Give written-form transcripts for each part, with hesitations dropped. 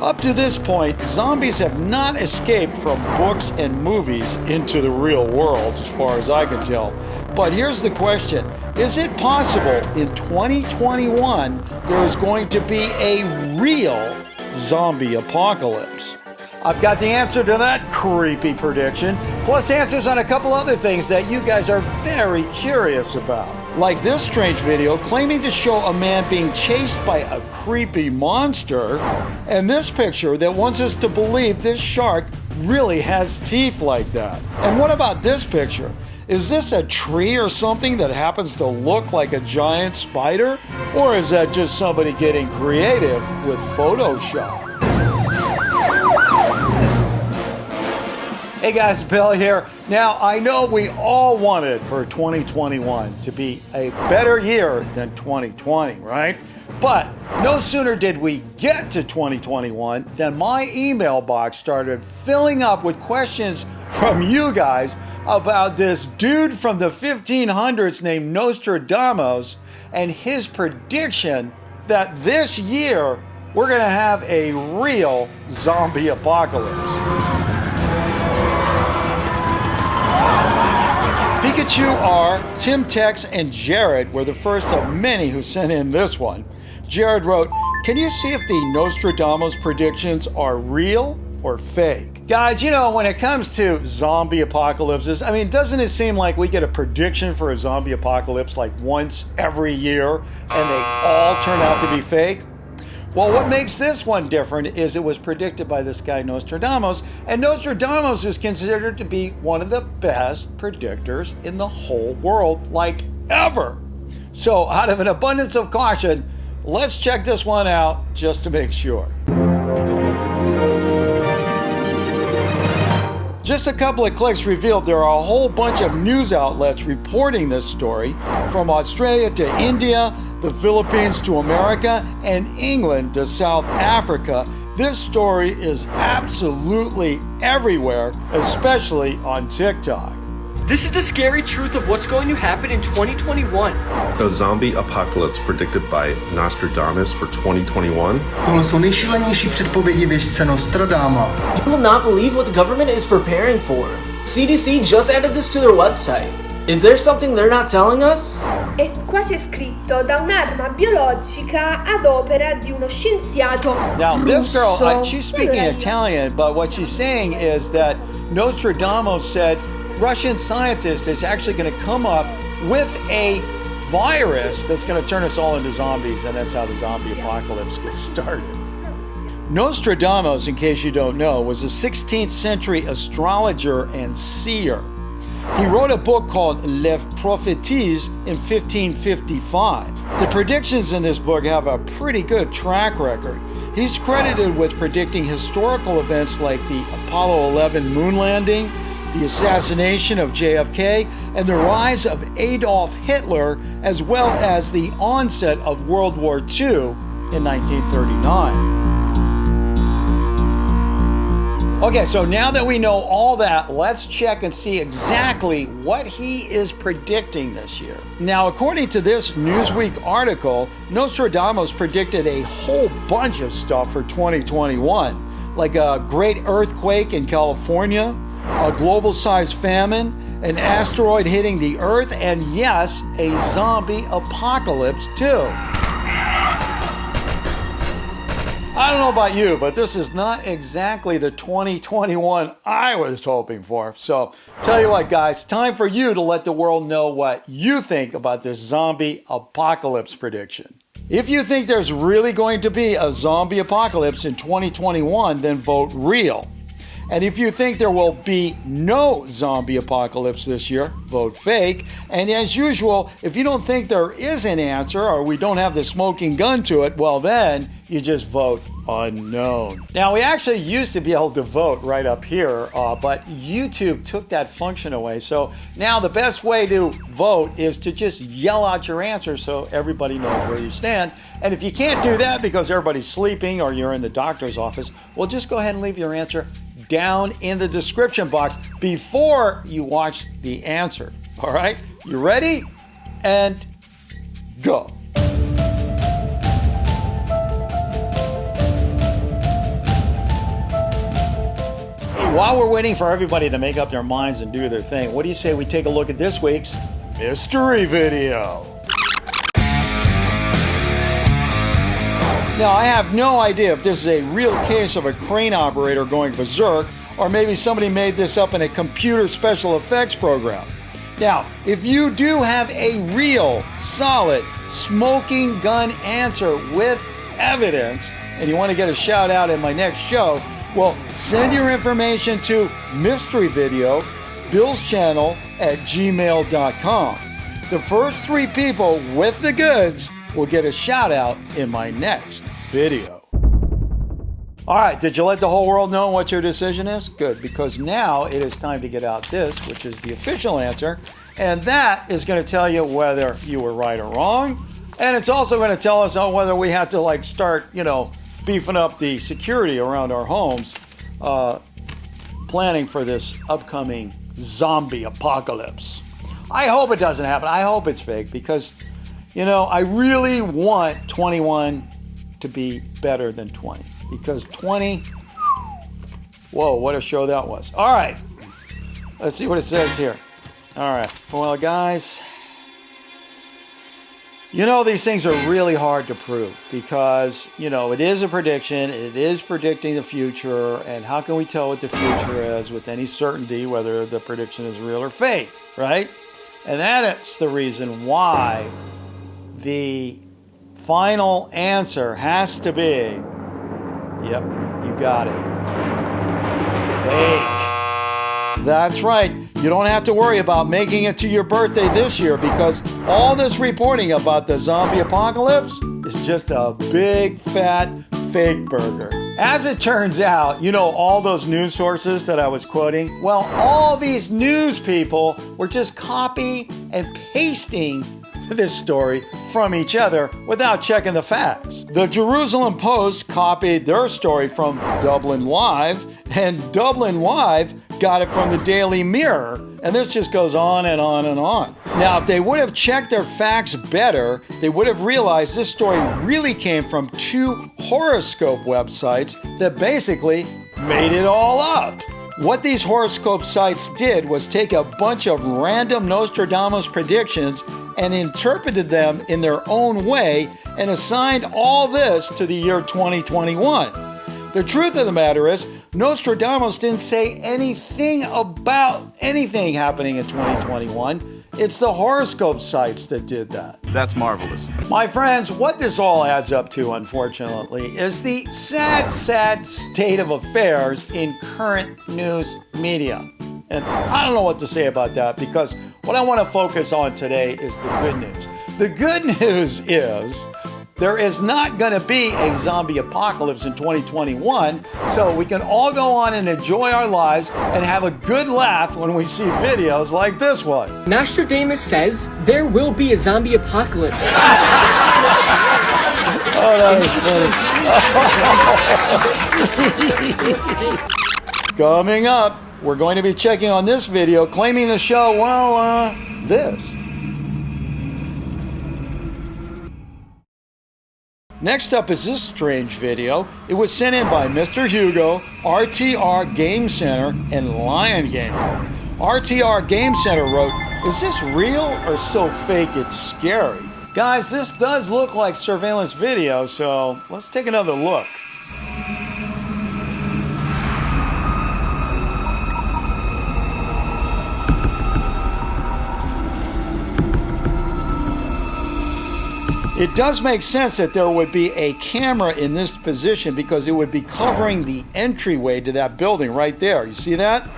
Up to this point, zombies have not escaped from books and movies into the real world, as far as I can tell. But here's the question. Is it possible in 2021 there is going to be a real zombie apocalypse? I've got the answer to that creepy prediction, plus answers on a couple other things that you guys are very curious about. Like this strange video claiming to show a man being chased by a creepy monster, and this picture that wants us to believe this shark really has teeth like that. And what about this picture? Is this a tree or something that happens to look like a giant spider? Or is that just somebody getting creative with Photoshop? Hey guys, Bill here. Now, I know we all wanted for 2021 to be a better year than 2020, right? But no sooner did we get to 2021 than my email box started filling up with questions from you guys about this dude from the 1500s named Nostradamus and his prediction that this year we're going to have a real zombie apocalypse. Pikachu R, Tim Tex, and Jared were the first of many who sent in this one. Jared wrote, "Can you see if the Nostradamus predictions are real or fake?" Guys, you know, when it comes to zombie apocalypses, I mean, doesn't it seem like we get a prediction for a zombie apocalypse like once every year and they all turn out to be fake? Well, what makes this one different is it was predicted by this guy Nostradamus, and Nostradamus is considered to be one of the best predictors in the whole world, like ever. So out of an abundance of caution, let's check this one out just to make sure. Just a couple of clicks revealed there are a whole bunch of news outlets reporting this story, from Australia to India, the Philippines to America, and England to South Africa. This story is absolutely everywhere, especially on TikTok. This is the scary truth of what's going to happen in 2021. A zombie apocalypse predicted by Nostradamus for 2021. Tohle jsou nejšílenější předpovědi věštce Nostradama. You will not believe what the government is preparing for. CDC just added this to their website. Is there something they're not telling us? E qua c'è scritto da un'arma biologica ad opera di uno scienziato Now this girl, russo. she's speaking Italian, but what she's saying is that Nostradamus said Russian scientists is actually going to come up with a virus that's going to turn us all into zombies, and that's how the zombie apocalypse gets started. Nostradamus, in case you don't know, was a 16th century astrologer and seer. He wrote a book called Les Prophéties in 1555. The predictions in this book have a pretty good track record. He's credited with predicting historical events like the Apollo 11 moon landing, the assassination of JFK, and the rise of Adolf Hitler, as well as the onset of World War II in 1939. Okay, so now that we know all that, let's check and see exactly what he is predicting this year. Now, according to this Newsweek article, Nostradamus predicted a whole bunch of stuff for 2021, like a great earthquake in California, a global-sized famine, an asteroid hitting the Earth, and yes, a zombie apocalypse too. I don't know about you, but this is not exactly the 2021 I was hoping for. So, tell you what, guys, time for you to let the world know what you think about this zombie apocalypse prediction. If you think there's really going to be a zombie apocalypse in 2021, then vote real. And if you think there will be no zombie apocalypse this year, vote fake. And as usual, if you don't think there is an answer or we don't have the smoking gun to it, well then you just vote unknown. Now, we actually used to be able to vote right up here, but YouTube took that function away. So now the best way to vote is to just yell out your answer so everybody knows where you stand. And if you can't do that because everybody's sleeping or you're in the doctor's office, well, just go ahead and leave your answer down in the description box before you watch the answer. All right, you ready? And go. While we're waiting for everybody to make up their minds and do their thing, what do you say we take a look at this week's mystery video? Now, I have no idea if this is a real case of a crane operator going berserk, or maybe somebody made this up in a computer special effects program. Now, if you do have a real, solid, smoking gun answer with evidence, and you want to get a shout out in my next show, well, send your information to mysteryvideo, billschannel@gmail.com. The first 3 people with the goods will get a shout out in my next video. All right, did you let the whole world know what your decision is? Good, because now it is time to get out this, which is the official answer, and that is going to tell you whether you were right or wrong, and it's also going to tell us whether we have to start, beefing up the security around our homes, planning for this upcoming zombie apocalypse. I hope it doesn't happen. I hope it's fake because, I really want 21 to be better than 20. Because 20, whoa, what a show that was. All right, let's see what it says here. All right, well, guys, these things are really hard to prove because, it is a prediction. It is predicting the future. And how can we tell what the future is with any certainty, whether the prediction is real or fake, right? And that's the reason why the final answer has to be, yep, you got it, fake. That's right. You don't have to worry about making it to your birthday this year because all this reporting about the zombie apocalypse is just a big fat fake burger. As it turns out, all those news sources that I was quoting, well, all these news people were just copy and pasting this story from each other without checking the facts. The Jerusalem Post copied their story from Dublin Live, and Dublin Live got it from the Daily Mirror, and this just goes on and on and on. Now, if they would have checked their facts better, they would have realized this story really came from 2 horoscope websites that basically made it all up. What these horoscope sites did was take a bunch of random Nostradamus predictions and interpreted them in their own way and assigned all this to the year 2021. The truth of the matter is, Nostradamus didn't say anything about anything happening in 2021. It's the horoscope sites that did that. That's marvelous. My friends, what this all adds up to, unfortunately, is the sad, sad state of affairs in current news media. And I don't know what to say about that because what I want to focus on today is the good news. The good news is there is not going to be a zombie apocalypse in 2021, so we can all go on and enjoy our lives and have a good laugh when we see videos like this one. Nostradamus says there will be a zombie apocalypse. Oh, that was funny. Coming up, we're going to be checking on this video, claiming the show, this. Next up is this strange video. It was sent in by Mr. Hugo, RTR Game Center, and Lion Gamer. RTR Game Center wrote, "Is this real or so fake it's scary?" Guys, this does look like surveillance video, so let's take another look. It does make sense that there would be a camera in this position because it would be covering the entryway to that building right there. You see that?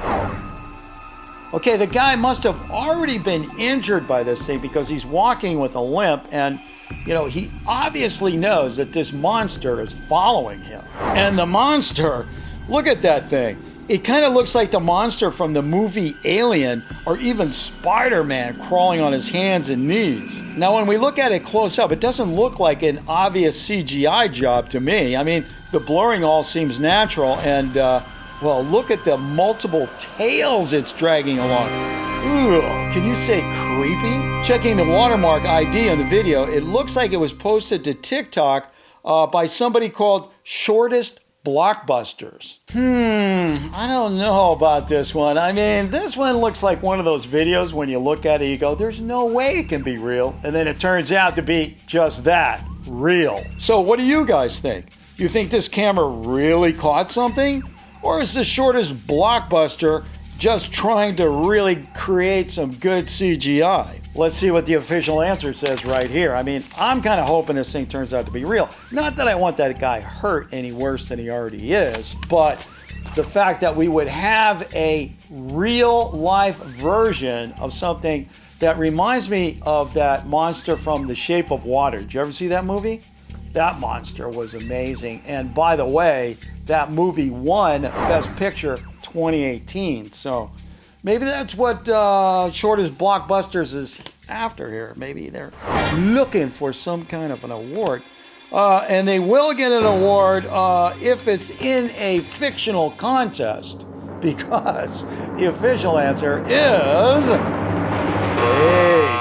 Okay, the guy must have already been injured by this thing because he's walking with a limp and, he obviously knows that this monster is following him. And the monster, look at that thing. It kind of looks like the monster from the movie Alien or even Spider-Man crawling on his hands and knees. Now, when we look at it close up, it doesn't look like an obvious CGI job to me. I mean, the blurring all seems natural and, well, look at the multiple tails it's dragging along. Ooh, can you say creepy? Checking the watermark ID on the video, it looks like it was posted to TikTok by somebody called Shortest blockbusters. I don't know about this one. I mean, this one looks like one of those videos when you look at it, you go, there's no way it can be real. And then it turns out to be just that, real. So what do you guys think? You think this camera really caught something? Or is the shortest blockbuster just trying to really create some good CGI? Let's see what the official answer says right here. I mean, I'm kind of hoping this thing turns out to be real. Not that I want that guy hurt any worse than he already is, but the fact that we would have a real life version of something that reminds me of that monster from The Shape of Water. Did you ever see that movie? That monster was amazing. And by the way, that movie won Best Picture 2018. So maybe that's what Shortest Blockbusters is after here. Maybe they're looking for some kind of an award. And they will get an award if it's in a fictional contest, because the official answer is fake.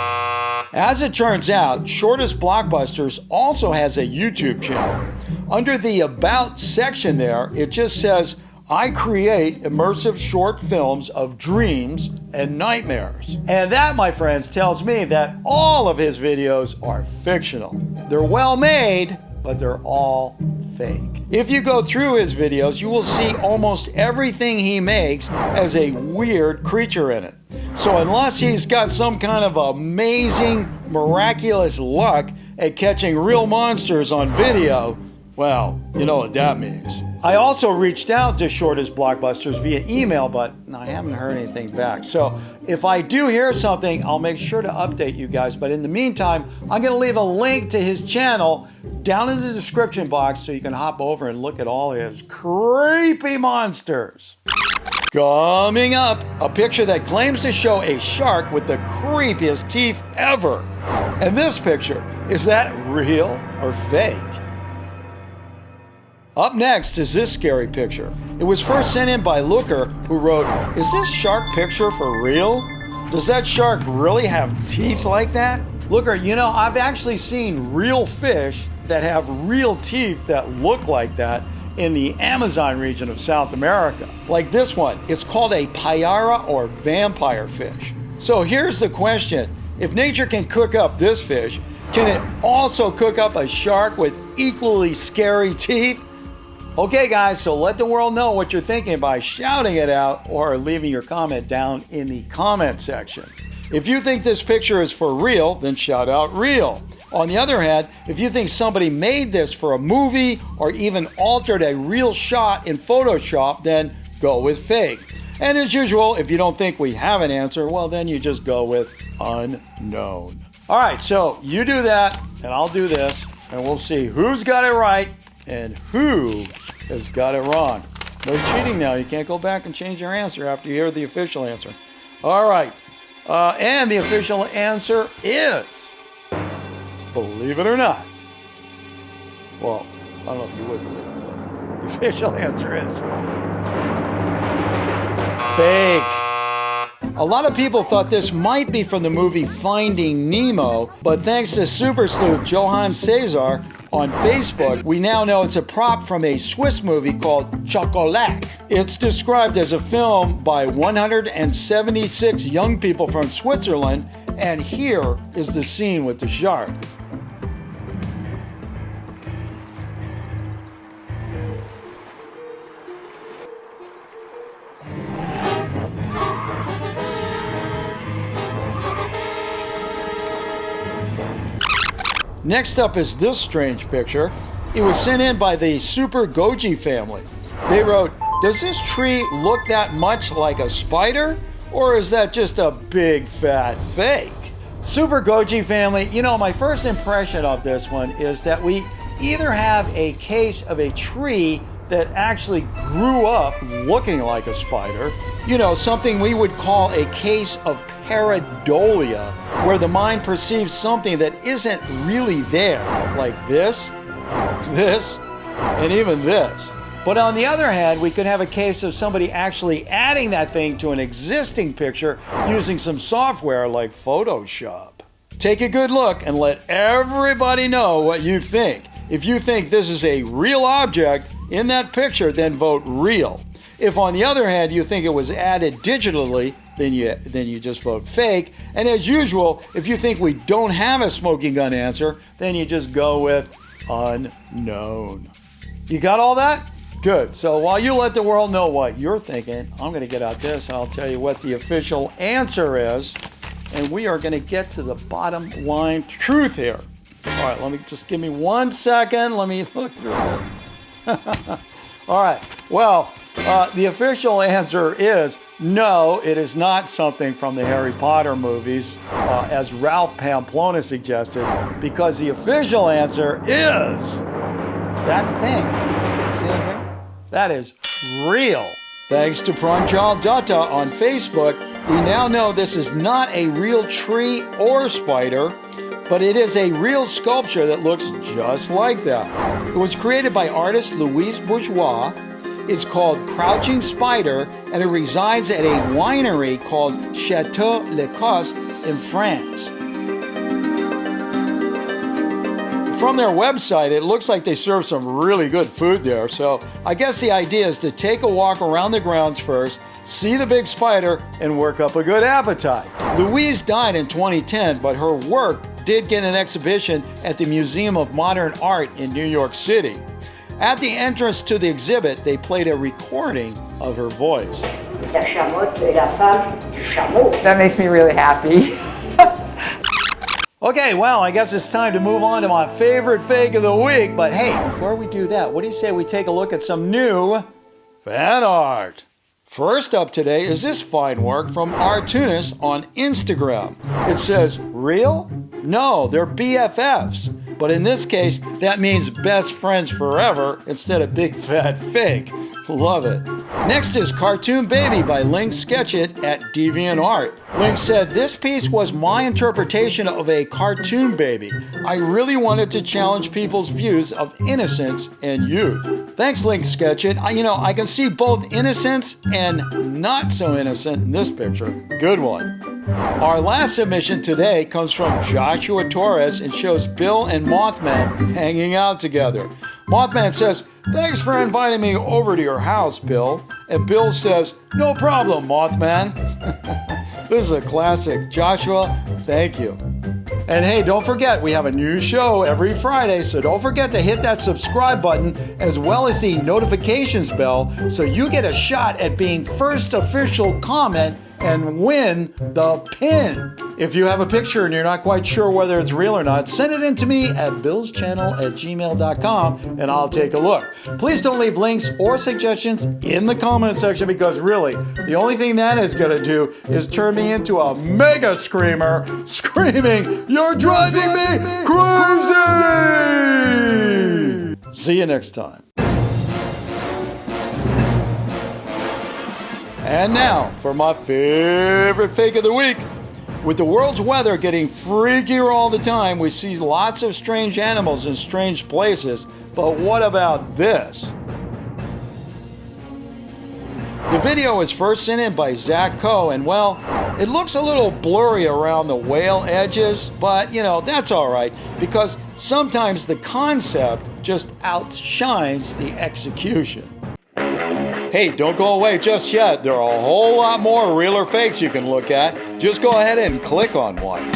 As it turns out, Shortest Blockbusters also has a YouTube channel. Under the About section there, it just says, I create immersive short films of dreams and nightmares. And that, my friends, tells me that all of his videos are fictional. They're well made, but they're all fake. If you go through his videos, you will see almost everything he makes has a weird creature in it. So unless he's got some kind of amazing, miraculous luck at catching real monsters on video, well, you know what that means. I also reached out to Shortest Blockbusters via email, but I haven't heard anything back. So if I do hear something, I'll make sure to update you guys. But in the meantime, I'm going to leave a link to his channel down in the description box so you can hop over and look at all his creepy monsters. Coming up, a picture that claims to show a shark with the creepiest teeth ever. And this picture, is that real or fake? Up next is this scary picture. It was first sent in by Looker, who wrote, is this shark picture for real? Does that shark really have teeth like that? Looker, you know, I've actually seen real fish that have real teeth that look like that in the Amazon region of South America. Like this one, it's called a payara or vampire fish. So here's the question. If nature can cook up this fish, can it also cook up a shark with equally scary teeth? Okay guys, so let the world know what you're thinking by shouting it out or leaving your comment down in the comment section. If you think this picture is for real, then shout out real. On the other hand, if you think somebody made this for a movie or even altered a real shot in Photoshop, then go with fake. And as usual, if you don't think we have an answer, well then you just go with unknown. All right, so you do that and I'll do this and we'll see who's got it right and who has got it wrong. No cheating now. You can't go back and change your answer after you hear the official answer. All right. And the official answer is, believe it or not. Well, I don't know if you would believe it, but the official answer is fake. A lot of people thought this might be from the movie Finding Nemo, but thanks to super sleuth Johann Cesar on Facebook, we now know it's a prop from a Swiss movie called Chocolat. It's described as a film by 176 young people from Switzerland, and here is the scene with the shark. Next up is this strange picture. It was sent in by the Super Goji family. They wrote, does this tree look that much like a spider? Or is that just a big fat fake? Super Goji family, you know, my first impression of this one is that we either have a case of a tree that actually grew up looking like a spider, you know, something we would call a case of pareidolia, where the mind perceives something that isn't really there, like this, and even this. But on the other hand, we could have a case of somebody actually adding that thing to an existing picture using some software like Photoshop. Take a good look and let everybody know what you think. If you think this is a real object in that picture, then vote real. If on the other hand you think it was added digitally, then you just vote fake. And as usual, if you think we don't have a smoking gun answer, then you just go with unknown. You got all that? Good. So while you let the world know what you're thinking, I'm going to get out this and I'll tell you what the official answer is. And we are going to get to the bottom line truth here. All right, give me 1 second. Let me look through it. All right. Well, the official answer is no, it is not something from the Harry Potter movies, as Ralph Pamplona suggested, because the official answer is that thing. See it here? That is real. Thanks to Pranjal Dutta on Facebook, we now know this is not a real tree or spider, but it is a real sculpture that looks just like that. It was created by artist Louise Bourgeois. It's called Crouching Spider, and it resides at a winery called Chateau Lacoste in France. From their website, it looks like they serve some really good food there. So I guess the idea is to take a walk around the grounds first, see the big spider, and work up a good appetite. Louise died in 2010, but her work did get an exhibition at the Museum of Modern Art in New York City. At the entrance to the exhibit, they played a recording of her voice. That makes me really happy. Okay, well, I guess it's time to move on to my favorite fake of the week. But hey, before we do that, what do you say we take a look at some new fan art? First up today is this fine work from Artunis on Instagram. It says, real? No, they're BFFs. But in this case, that means best friends forever instead of big fat fake. Love it. Next is Cartoon Baby by Link Sketchit at DeviantArt. Link said, this piece was my interpretation of a cartoon baby. I really wanted to challenge people's views of innocence and youth. Thanks, Link Sketchit. I can see both innocence and not so innocent in this picture. Good one. Our last submission today comes from Joshua Torres and shows Bill and Mothman hanging out together. Mothman says, thanks for inviting me over to your house, Bill. And Bill says, no problem, Mothman. This is a classic. Joshua, thank you. And hey, don't forget, we have a new show every Friday, so don't forget to hit that subscribe button as well as the notifications bell so you get a shot at being first official comment and win the pin. If you have a picture and you're not quite sure whether it's real or not, send it in to me at billschannel@gmail.com and I'll take a look. Please don't leave links or suggestions in the comment section because really, the only thing that is going to do is turn me into a mega screamer screaming, "You're driving me crazy!" See you next time. And now for my favorite fake of the week. With the world's weather getting freakier all the time, we see lots of strange animals in strange places. But what about this? The video was first sent in by Zach Coe, and well, it looks a little blurry around the whale edges, but that's all right because sometimes the concept just outshines the execution. Hey, don't go away just yet. There are a whole lot more real or fakes you can look at. Just go ahead and click on one.